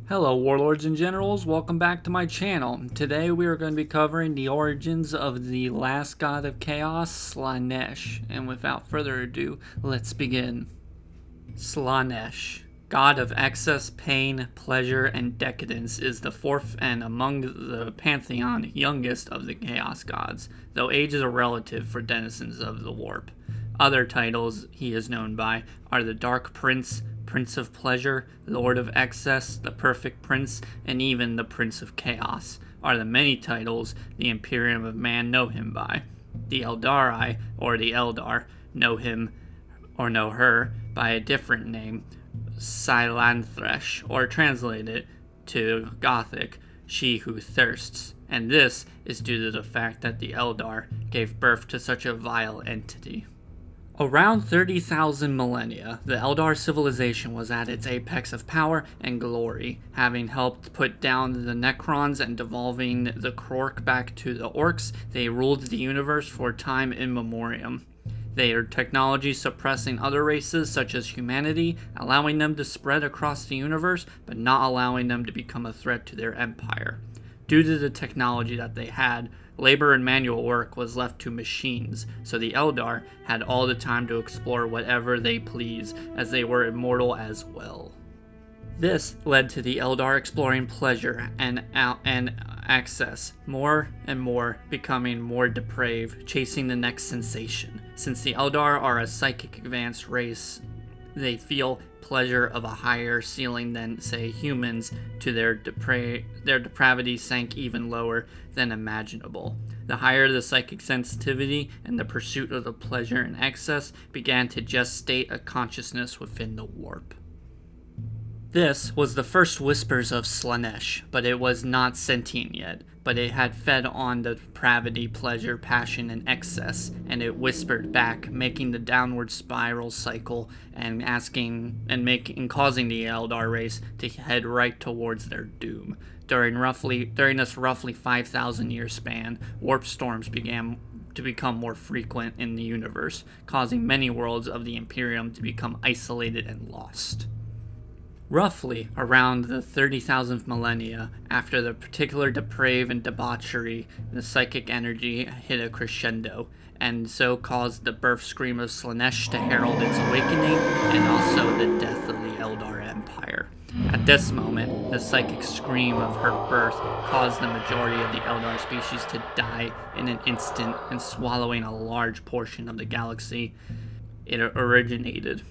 Hello warlords and generals, welcome back to my channel. Today we are going to be covering the origins of the last god of chaos, Slaanesh. And without further ado, let's begin. Slaanesh, god of excess, pain, pleasure, and decadence, is the fourth and among the pantheon youngest of the chaos gods, though age is a relative for denizens of the warp. Other titles he is known by are the Dark Prince, Prince of Pleasure, Lord of Excess, the Perfect Prince, and even the Prince of Chaos, are the many titles the Imperium of Man know him by. The Eldari, or the Eldar, know him, or know her, by a different name, Slaanesh, or translated to Gothic, she who thirsts, and this is due to the fact that the Eldar gave birth to such a vile entity. Around 30,000 millennia, the Eldar civilization was at its apex of power and glory, having helped put down the Necrons and devolving the Krork back to the Orcs. They ruled the universe for time immemorial. Their technology suppressing other races such as humanity, allowing them to spread across the universe, but not allowing them to become a threat to their empire. Due to the technology that they had, labor and manual work was left to machines, so the Eldar had all the time to explore whatever they please, as they were immortal as well. This led to the Eldar exploring pleasure and access, more and more becoming more depraved, chasing the next sensation. Since the Eldar are a psychic advanced race, they feel pleasure of a higher ceiling than, say, humans. To their depravity sank even lower than imaginable. The higher the psychic sensitivity and the pursuit of the pleasure and excess began to gestate a consciousness within the warp. This was the first whispers of Slaanesh, but it was not sentient yet, but it had fed on the depravity, pleasure, passion, and excess, and it whispered back, making the downward spiral cycle and causing the Eldar race to head right towards their doom. During this roughly 5,000 year span, warp storms began to become more frequent in the universe, causing many worlds of the Imperium to become isolated and lost. Roughly around the 30,000th millennia, after the particular depraved and debauchery, the psychic energy hit a crescendo, and so caused the birth scream of Slaanesh to herald its awakening, and also the death of the Eldar Empire. At this moment, the psychic scream of her birth caused the majority of the Eldar species to die in an instant, and swallowing a large portion of the galaxy it originated.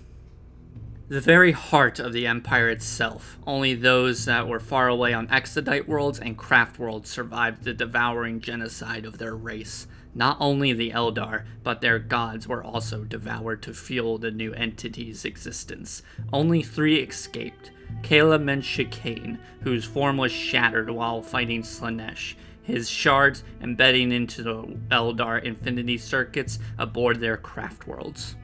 The very heart of the Empire itself. Only those that were far away on Exodite worlds and Craft worlds survived the devouring genocide of their race. Not only the Eldar, but their gods were also devoured to fuel the new entity's existence. Only 3 escaped. Kala Menshikane, whose form was shattered while fighting Slaanesh, his shards embedding into the Eldar infinity circuits aboard their Craft worlds.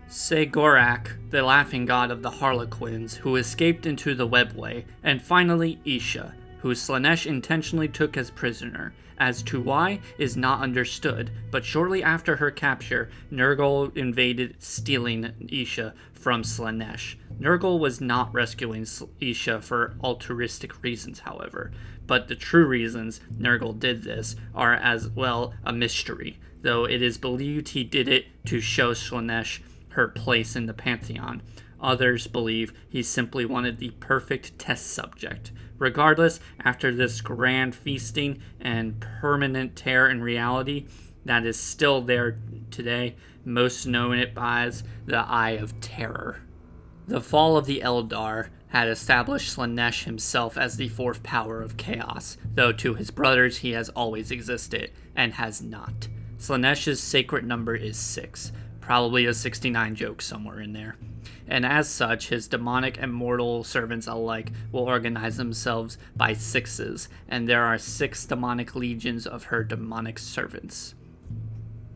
Segorak, the laughing god of the Harlequins, who escaped into the Webway, and finally Isha, who Slaanesh intentionally took as prisoner. As to why is not understood, but shortly after her capture, Nurgle invaded, stealing Isha from Slaanesh. Nurgle was not rescuing Isha for altruistic reasons, however, but the true reasons Nurgle did this are as well a mystery, though it is believed he did it to show Slaanesh her place in the pantheon. Others believe he simply wanted the perfect test subject. Regardless, after this grand feasting and permanent tear in reality that is still there today, most know it as the Eye of Terror. The fall of the Eldar had established Slaanesh himself as the fourth power of chaos, though to his brothers he has always existed, and has not. Slaanesh's sacred number is 6. Probably a 69 joke somewhere in there. And as such, his demonic and mortal servants alike will organize themselves by 6s, and there are 6 demonic legions of her demonic servants.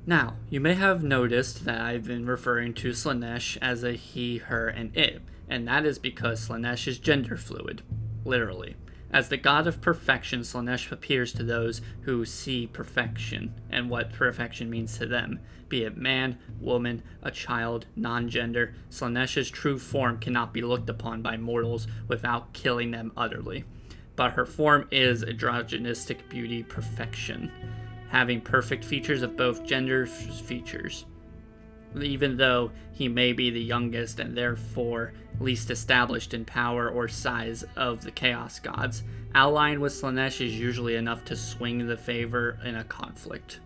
Now, you may have noticed that I've been referring to Slaanesh as a he, her, and it, and that is because Slaanesh is gender fluid, literally. As the god of perfection, Slaanesh appears to those who see perfection and what perfection means to them. Be it man, woman, a child, non-gender, Slaanesh's true form cannot be looked upon by mortals without killing them utterly. But her form is androgynistic beauty perfection, having perfect features of both genders' features. Even though he may be the youngest and therefore least established in power or size of the Chaos Gods, allying with Slaanesh is usually enough to swing the favor in a conflict,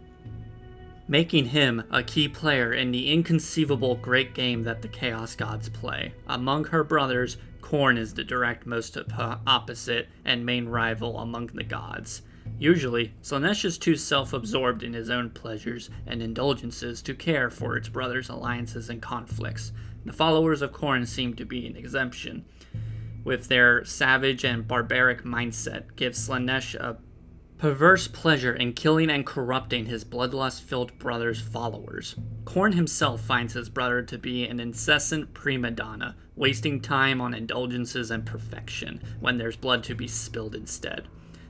making him a key player in the inconceivable great game that the Chaos Gods play. Among her brothers, Khorne is the direct most opposite and main rival among the gods. Usually, Slaanesh is too self-absorbed in his own pleasures and indulgences to care for its brothers' alliances and conflicts. The followers of Khorne seem to be an exemption, with their savage and barbaric mindset gives Slaanesh a perverse pleasure in killing and corrupting his bloodlust-filled brother's followers. Khorne himself finds his brother to be an incessant prima donna, wasting time on indulgences and perfection when there's blood to be spilled instead.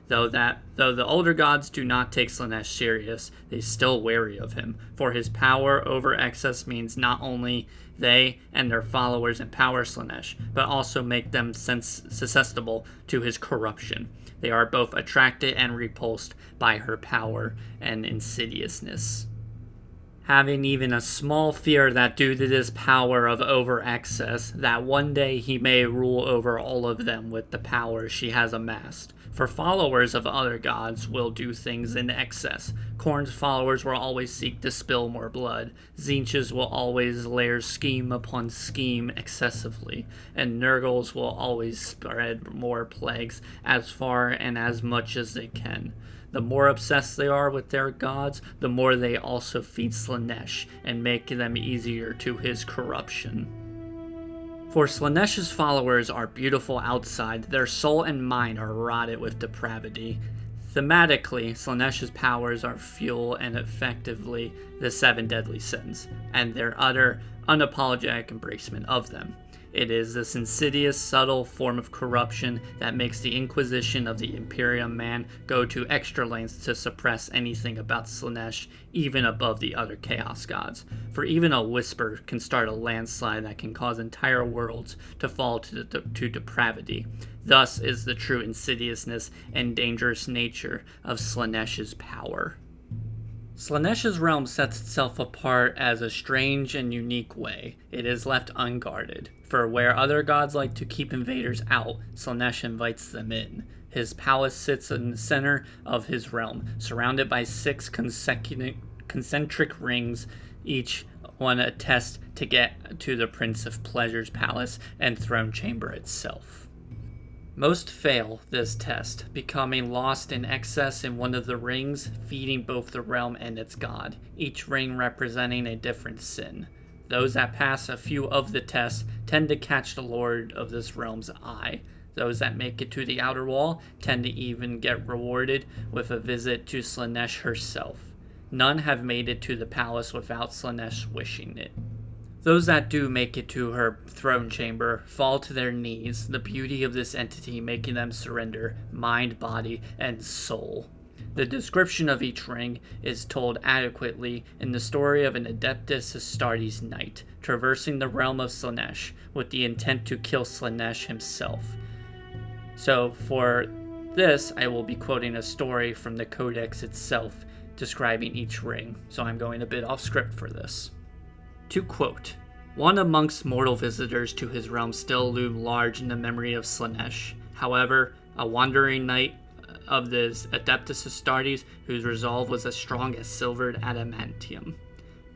Though the older gods do not take Slaanesh serious, they still wary of him, for his power over excess means not only they and their followers empower Slaanesh, but also make them susceptible to his corruption. They are both attracted and repulsed by her power and insidiousness, having even a small fear that due to this power of over excess, that one day he may rule over all of them with the power she has amassed. For followers of other gods will do things in excess. Khorne's followers will always seek to spill more blood. Tzeentch's will always layer scheme upon scheme excessively. And Nurgle's will always spread more plagues as far and as much as they can. The more obsessed they are with their gods, the more they also feed Slaanesh and make them easier to his corruption. For Slaanesh's followers are beautiful outside, their soul and mind are rotted with depravity. Thematically, Slaanesh's powers are fuel and effectively the 7 deadly sins, and their utter, unapologetic embracement of them. It is this insidious, subtle form of corruption that makes the Inquisition of the Imperium man go to extra lengths to suppress anything about Slaanesh, even above the other Chaos Gods. For even a whisper can start a landslide that can cause entire worlds to fall to depravity. Thus is the true insidiousness and dangerous nature of Slaanesh's power. Slaanesh's realm sets itself apart as a strange and unique way. It is left unguarded, for where other gods like to keep invaders out, Slaanesh invites them in. His palace sits in the center of his realm, surrounded by 6 concentric rings, each one a test to get to the Prince of Pleasure's palace and throne chamber itself. Most fail this test, becoming lost in excess in one of the rings, feeding both the realm and its god, each ring representing a different sin. Those that pass a few of the tests tend to catch the Lord of this realm's eye. Those that make it to the outer wall tend to even get rewarded with a visit to Slaanesh herself. None have made it to the palace without Slaanesh wishing it. Those that do make it to her throne chamber fall to their knees, the beauty of this entity making them surrender mind, body, and soul. The description of each ring is told adequately in the story of an Adeptus Astartes knight traversing the realm of Slaanesh with the intent to kill Slaanesh himself. So for this, I will be quoting a story from the codex itself describing each ring, so I'm going a bit off script for this. To quote, "One amongst mortal visitors to his realm still loomed large in the memory of Slaanesh. However, a wandering knight of the Adeptus Astartes, whose resolve was as strong as silvered adamantium.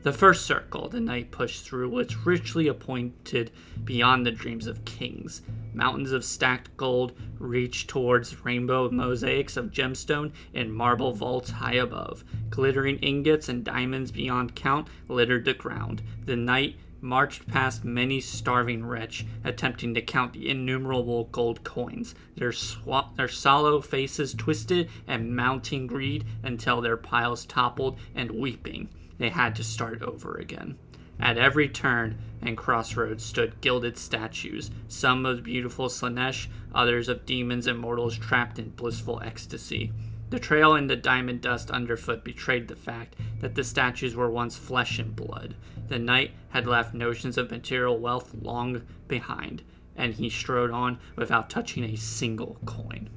The first circle the knight pushed through was richly appointed beyond the dreams of kings. Mountains of stacked gold reached towards rainbow mosaics of gemstone in marble vaults high above. Glittering ingots and diamonds beyond count littered the ground. The knight marched past many starving wretch, attempting to count the innumerable gold coins, their sallow faces twisted and mounting greed until their piles toppled, and weeping, they had to start over again. At every turn and crossroads stood gilded statues, some of beautiful Slaanesh, others of demons and mortals trapped in blissful ecstasy. The trail in the diamond dust underfoot betrayed the fact that the statues were once flesh and blood. The knight had left notions of material wealth long behind, and he strode on without touching a single coin.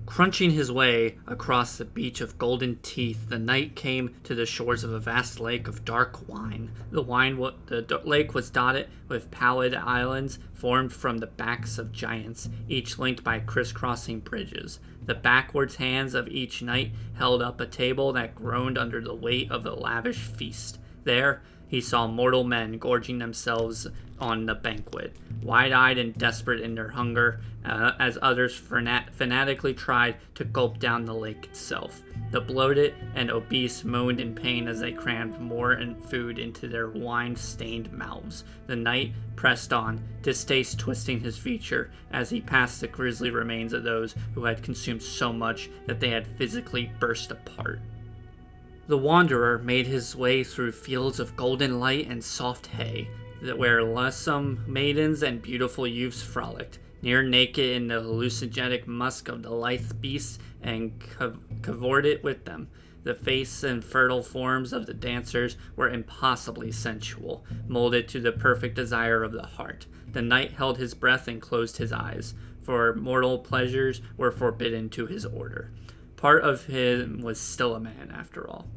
Crunching his way across the beach of golden teeth, the knight came to the shores of a vast lake of dark wine. The lake was dotted with pallid islands formed from the backs of giants, each linked by crisscrossing bridges. The backwards hands of each knight held up a table that groaned under the weight of the lavish feast. There, he saw mortal men gorging themselves on the banquet, wide-eyed and desperate in their hunger, as others fanatically tried to gulp down the lake itself. The bloated and obese moaned in pain as they crammed more food into their wine-stained mouths. The knight pressed on, distaste twisting his feature as he passed the grisly remains of those who had consumed so much that they had physically burst apart. The wanderer made his way through fields of golden light and soft hay, where lissome maidens and beautiful youths frolicked, near naked in the hallucinogenic musk of the lithe beasts, and cavorted with them. The face and fertile forms of the dancers were impossibly sensual, molded to the perfect desire of the heart. The knight held his breath and closed his eyes, for mortal pleasures were forbidden to his order. Part of him was still a man, after all.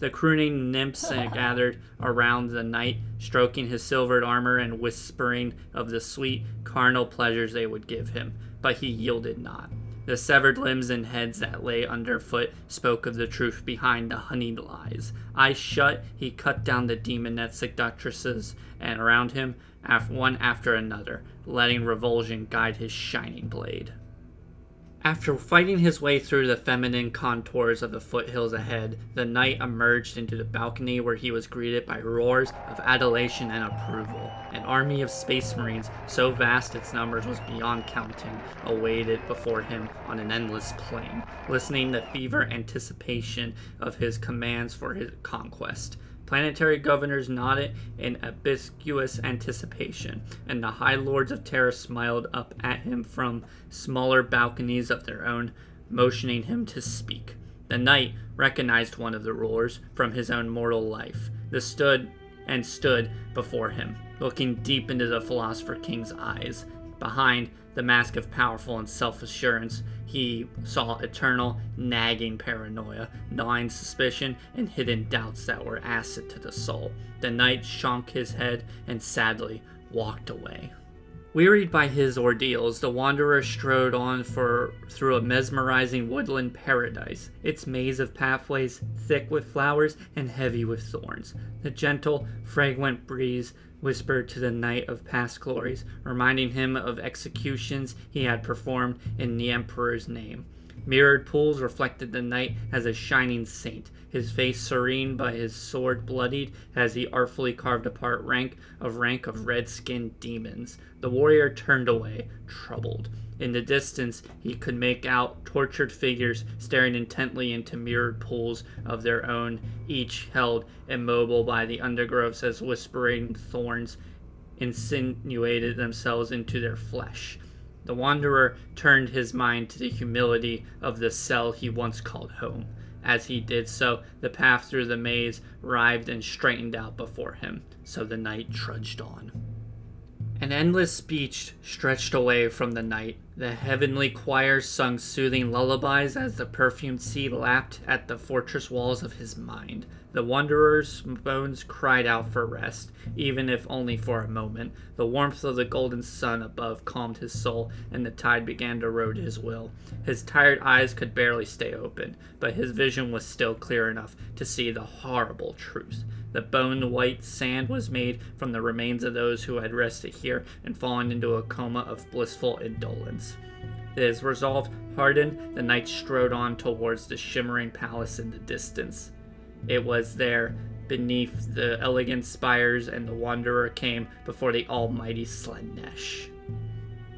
The crooning nymphs gathered around the knight, stroking his silvered armor and whispering of the sweet, carnal pleasures they would give him, but he yielded not. The severed limbs and heads that lay underfoot spoke of the truth behind the honeyed lies. Eyes shut, he cut down the demonette seductresses, and around him, one after another, letting revulsion guide his shining blade. After fighting his way through the feminine contours of the foothills ahead, the knight emerged into the balcony where he was greeted by roars of adulation and approval. An army of space marines, so vast its numbers was beyond counting, awaited before him on an endless plain, listening to fever anticipation of his commands for his conquest. Planetary governors nodded in ambiguous anticipation, and the high lords of Terra smiled up at him from smaller balconies of their own, motioning him to speak. The knight recognized one of the rulers from his own mortal life. Stood before him, looking deep into the philosopher king's eyes. Behind the mask of powerful and self-assurance, he saw eternal, nagging paranoia, gnawing suspicion, and hidden doubts that were acid to the soul. The knight shook his head and sadly walked away. Wearied by his ordeals, the wanderer strode on through a mesmerizing woodland paradise, its maze of pathways thick with flowers and heavy with thorns. The gentle, fragrant breeze whispered to the knight of past glories, reminding him of executions he had performed in the emperor's name. Mirrored pools reflected the knight as a shining saint, his face serene but his sword bloodied as he artfully carved apart rank of red-skinned demons. The warrior turned away, troubled. In the distance, he could make out tortured figures staring intently into mirrored pools of their own, each held immobile by the undergrowths as whispering thorns insinuated themselves into their flesh. The wanderer turned his mind to the humility of the cell he once called home. As he did so, the path through the maze writhed and straightened out before him, so the knight trudged on. An endless speech stretched away from the night. The heavenly choirs sung soothing lullabies as the perfumed sea lapped at the fortress walls of his mind. The wanderer's bones cried out for rest, even if only for a moment. The warmth of the golden sun above calmed his soul, and the tide began to erode his will. His tired eyes could barely stay open, but his vision was still clear enough to see the horrible truth. The bone-white sand was made from the remains of those who had rested here and fallen into a coma of blissful indolence. His resolve hardened, the knight strode on towards the shimmering palace in the distance. It was there, beneath the elegant spires, and the wanderer came before the almighty Slaanesh.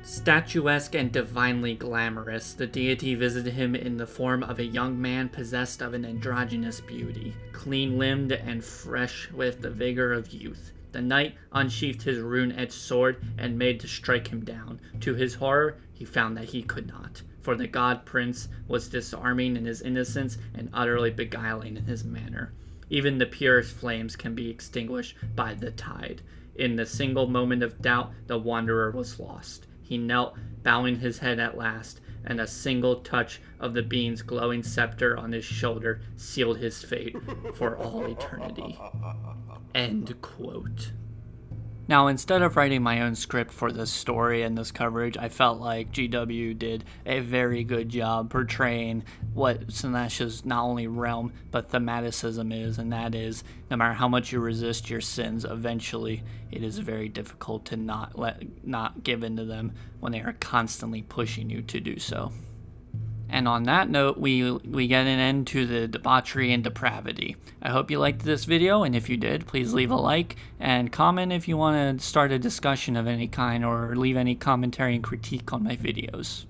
Statuesque and divinely glamorous, the deity visited him in the form of a young man possessed of an androgynous beauty, clean-limbed and fresh with the vigor of youth. The knight unsheathed his rune-etched sword and made to strike him down. To his horror, he found that he could not, for the god prince was disarming in his innocence and utterly beguiling in his manner. Even the purest flames can be extinguished by the tide. In the single moment of doubt, the wanderer was lost. He knelt, bowing his head at last, and a single touch of the being's glowing scepter on his shoulder sealed his fate for all eternity. End quote. Now, instead of writing my own script for this story and this coverage, I felt like GW did a very good job portraying what Slaanesh's not only realm, but thematicism is, and that is, no matter how much you resist your sins, eventually it is very difficult to not give in to them when they are constantly pushing you to do so. And on that note, we get an end to the debauchery and depravity. I hope you liked this video, and if you did, please leave a like and comment if you want to start a discussion of any kind or leave any commentary and critique on my videos.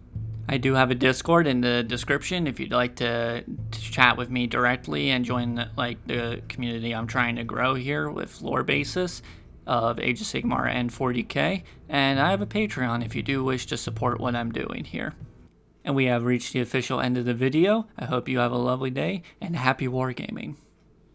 I do have a Discord in the description if you'd like to chat with me directly and join the community I'm trying to grow here with lore basis of Age of Sigmar and 40k. And I have a Patreon if you do wish to support what I'm doing here. And we have reached the official end of the video. I hope you have a lovely day and happy wargaming.